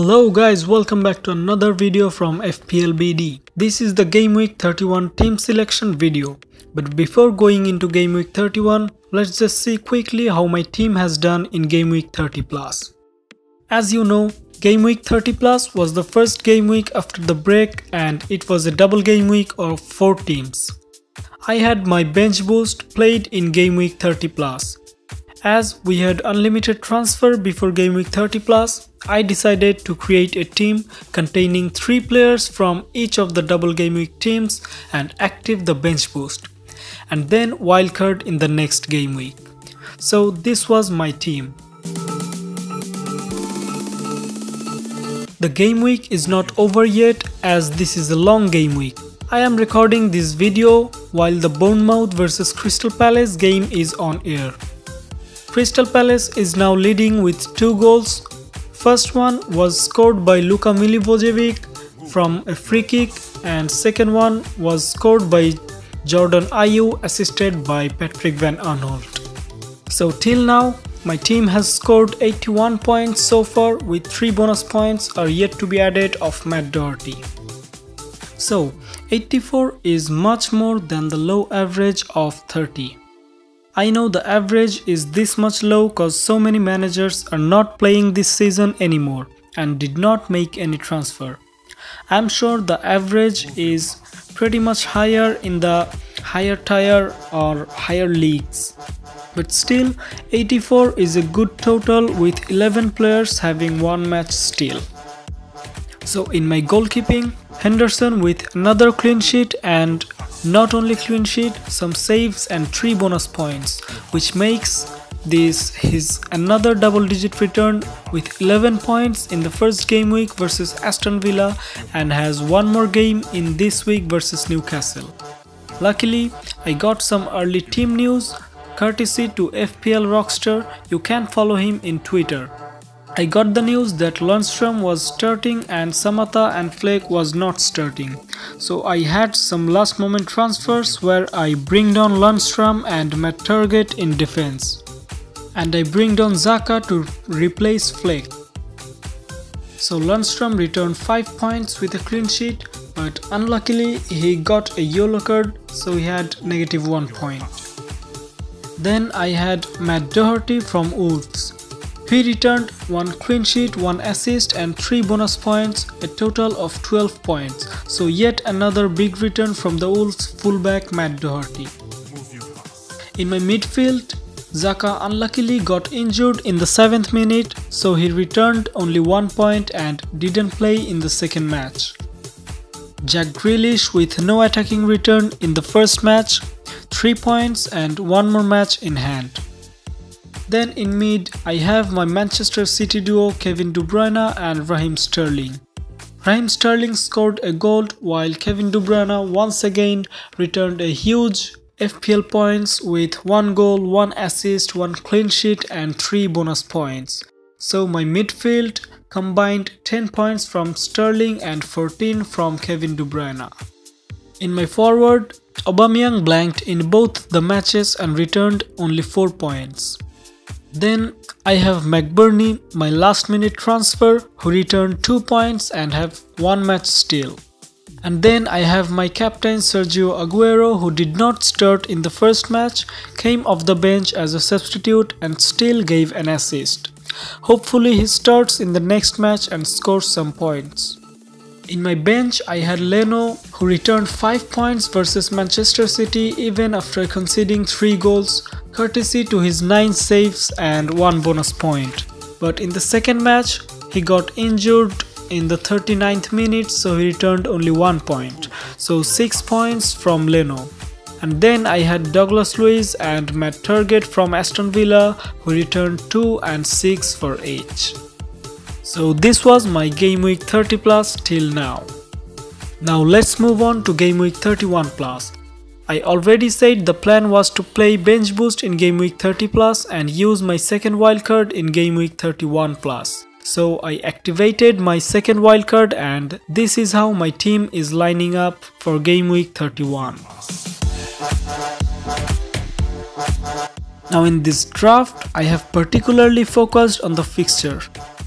Hello guys, welcome back to another video from FPL BD. This is the Game Week 31 team selection video. But before going into Game Week 31, let's just see quickly how my team has done in Game Week 30 plus. As you know, Game Week 30 plus was the first game week after the break and it was a double game week of 4 teams. I had my bench boost played in Game Week 30 plus. As we had unlimited transfer before Game Week 30 plus, I decided to create a team containing 3 players from each of the double game week teams and active the bench boost, and then wildcard in the next game week. So this was my team. The game week is not over yet as this is a long game week. I am recording this video while the Bournemouth vs Crystal Palace game is on air. Crystal Palace is now leading with 2 goals. First one was scored by Luka Milivojevic from a free kick and second one was scored by Jordan Ayew assisted by Patrick Van Aanholt. So till now my team has scored 81 points so far, with 3 bonus points are yet to be added of Matt Doherty. So 84 is much more than the low average of 30. I know the average is this much low cause so many managers are not playing this season anymore and did not make any transfer. I'm sure the average is pretty much higher in the higher tier or higher leagues. But still, 84 is a good total with 11 players having 1 match still. So in my goalkeeping, Henderson with another clean sheet, and not only clean sheet, some saves and 3 bonus points, which makes this his another double digit return with 11 points in the first game week versus Aston Villa and has 1 more game in this week versus Newcastle. Luckily, I got some early team news courtesy to FPL Rockstar. You can follow him in Twitter. I got the news that Lundstrom was starting and Samata and Flake was not starting. So I had some last moment transfers where I bring down Lundstrom and Matt Target in defense. And I bring down Xhaka to replace Flake. So Lundstrom returned 5 points with a clean sheet, but unluckily he got a yellow card, so he had -1 point. Then I had Matt Doherty from Wolves. He returned 1 clean sheet, 1 assist and 3 bonus points, a total of 12 points. So yet another big return from the Wolves fullback Matt Doherty. In my midfield, Xhaka unluckily got injured in the 7th minute, so he returned only 1 point and didn't play in the second match. Jack Grealish with no attacking return in the first match, 3 points and 1 more match in hand. Then in mid, I have my Manchester City duo Kevin De Bruyne and Raheem Sterling. Raheem Sterling scored a goal while Kevin De Bruyne once again returned a huge FPL points with 1 goal, 1 assist, 1 clean sheet and 3 bonus points. So my midfield combined 10 points from Sterling and 14 from Kevin De Bruyne. In my forward, Aubameyang blanked in both the matches and returned only 4 points. Then I have McBurney, my last minute transfer, who returned 2 points and have 1 match still. And then I have my captain Sergio Aguero, who did not start in the first match, came off the bench as a substitute and still gave an assist. Hopefully he starts in the next match and scores some points. In my bench I had Leno, who returned 5 points versus Manchester City even after conceding 3 goals, courtesy to his 9 saves and 1 bonus point. But in the second match he got injured in the 39th minute, so he returned only 1 point, so 6 points from Leno. And then I had Douglas Luiz and Matt Target from Aston Villa, who returned 2 and 6 for each. So this was my Game Week 30 plus till now. Now let's move on to Game Week 31 plus. I already said the plan was to play bench boost in Game Week 30 plus and use my second wildcard in Game Week 31 plus. So I activated my second wildcard and this is how my team is lining up for Game Week 31. Now in this draft, I have particularly focused on the fixture.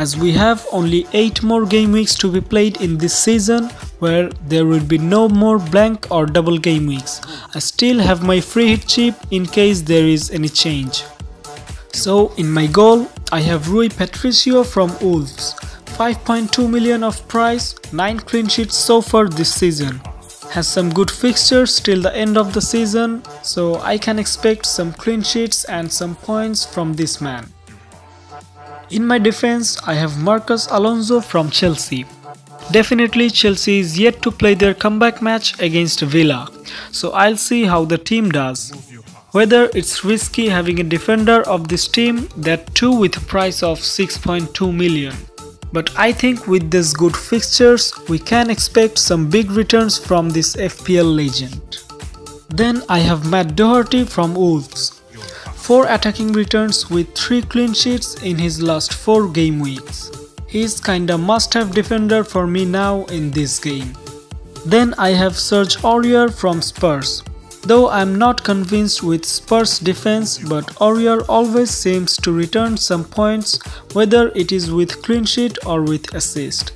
as we have only 8 more game weeks to be played in this season, where there will be no more blank or double game weeks. I still have my free hit chip in case there is any change. So in my goal, I have Rui Patricio from Wolves, 5.2 million of price, 9 clean sheets so far this season. Has some good fixtures till the end of the season, so I can expect some clean sheets and some points from this man. In my defense, I have Marcos Alonso from Chelsea. Definitely Chelsea is yet to play their comeback match against Villa, so I'll see how the team does. Whether it's risky having a defender of this team, that too with a price of 6.2 million. But I think with these good fixtures, we can expect some big returns from this FPL legend. Then I have Matt Doherty from Wolves. 4 attacking returns with 3 clean sheets in his last 4 game weeks. He's kinda must-have defender for me now in this game. Then I have Serge Aurier from Spurs. Though I'm not convinced with Spurs defense, but Aurier always seems to return some points, whether it is with clean sheet or with assist.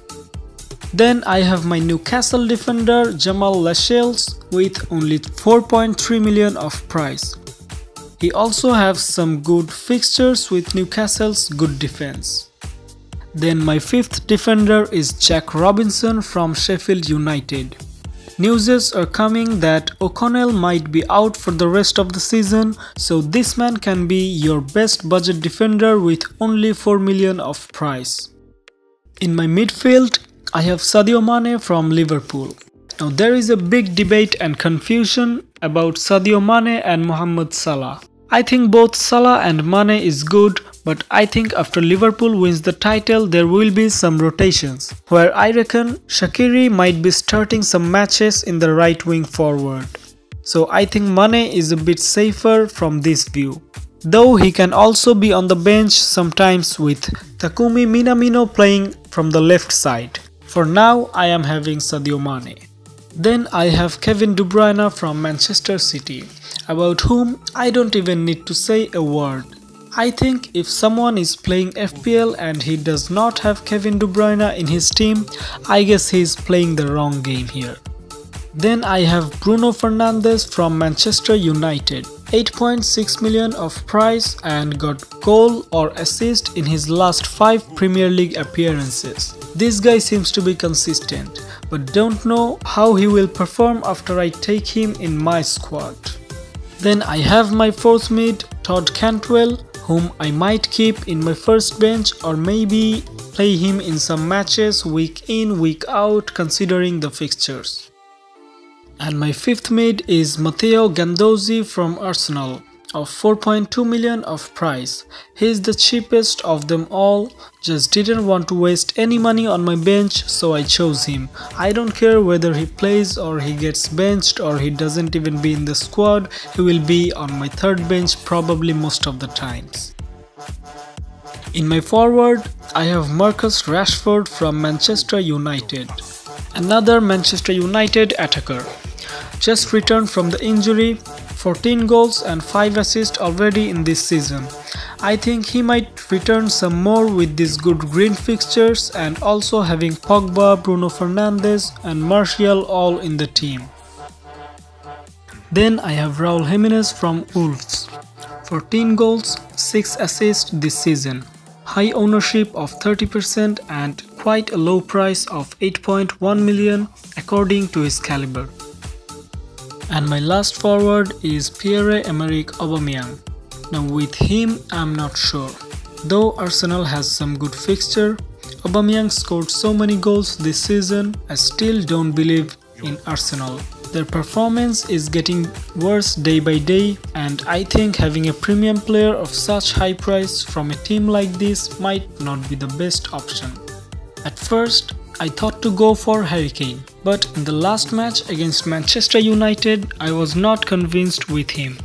Then I have my Newcastle defender Jamal Lascelles with only 4.3 million of price. He also has some good fixtures with Newcastle's good defense. Then my 5th defender is Jack Robinson from Sheffield United. News are coming that O'Connell might be out for the rest of the season, so this man can be your best budget defender with only 4 million of price. In my midfield, I have Sadio Mane from Liverpool. Now there is a big debate and confusion about Sadio Mane and Mohamed Salah. I think both Salah and Mane is good, but I think after Liverpool wins the title there will be some rotations, where I reckon Shaqiri might be starting some matches in the right wing forward. So I think Mane is a bit safer from this view. Though he can also be on the bench sometimes with Takumi Minamino playing from the left side. For now I am having Sadio Mane. Then I have Kevin De Bruyne from Manchester City, about whom I don't even need to say a word. I think if someone is playing FPL and he does not have Kevin De Bruyne in his team, I guess he is playing the wrong game here. Then I have Bruno Fernandes from Manchester United, 8.6 million of price and got goal or assist in his last 5 Premier League appearances. This guy seems to be consistent, but don't know how he will perform after I take him in my squad. Then I have my 4th mid, Todd Cantwell, whom I might keep in my first bench or maybe play him in some matches week in, week out considering the fixtures. And my 5th mid is Matteo Gandozzi from Arsenal, of 4.2 million of price. He is the cheapest of them all, just didn't want to waste any money on my bench, so I chose him. I don't care whether he plays or he gets benched or he doesn't even be in the squad, he will be on my 3rd bench probably most of the times. In my forward, I have Marcus Rashford from Manchester United, another Manchester United attacker. Just returned from the injury, 14 goals and 5 assists already in this season. I think he might return some more with these good green fixtures and also having Pogba, Bruno Fernandes and Martial all in the team. Then I have Raul Jimenez from Wolves, 14 goals, 6 assists this season. High ownership of 30% and quite a low price of 8.1 million according to his caliber. And my last forward is Pierre-Emerick Aubameyang. Now with him I'm not sure. Though Arsenal has some good fixture, Aubameyang scored so many goals this season, I still don't believe in Arsenal. Their performance is getting worse day by day and I think having a premium player of such high price from a team like this might not be the best option. At first, I thought to go for Harry Kane, but in the last match against Manchester United, I was not convinced with him.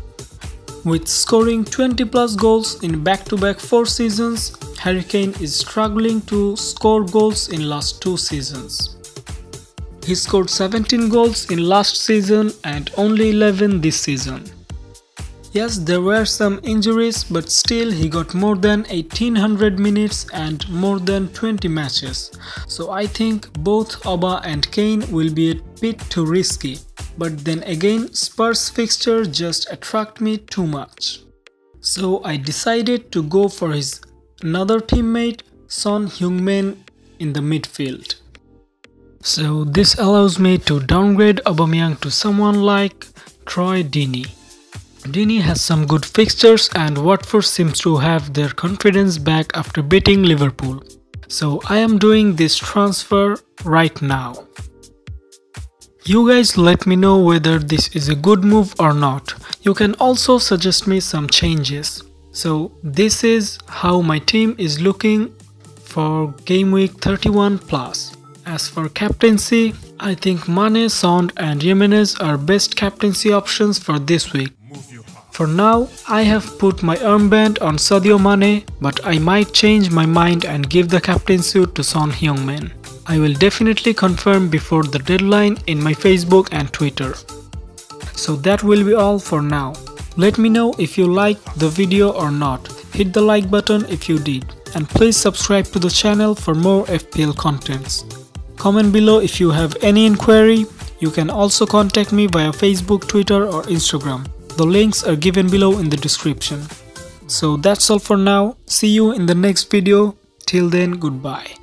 With scoring 20 plus goals in back-to-back 4 seasons, Harry Kane is struggling to score goals in last 2 seasons. He scored 17 goals in last season and only 11 this season. Yes, there were some injuries, but still he got more than 1800 minutes and more than 20 matches. So I think both Oba and Kane will be a bit too risky. But then again, Spurs fixture just attract me too much. So I decided to go for his another teammate, Son Heung-min, in the midfield. So this allows me to downgrade Aubameyang to someone like Troy Deeney. Deeney has some good fixtures and Watford seems to have their confidence back after beating Liverpool. So I am doing this transfer right now. You guys let me know whether this is a good move or not. You can also suggest me some changes. So this is how my team is looking for Game Week 31 plus. As for captaincy, I think Mane, Son and Jimenez are best captaincy options for this week. For now, I have put my armband on Sadio Mane, but I might change my mind and give the captaincy to Son Heung-min. I will definitely confirm before the deadline in my Facebook and Twitter. So that will be all for now. Let me know if you liked the video or not. Hit the like button if you did. And please subscribe to the channel for more FPL contents. Comment below if you have any inquiry. You can also contact me via Facebook, Twitter or Instagram. The links are given below in the description. So that's all for now. See you in the next video. Till then, goodbye.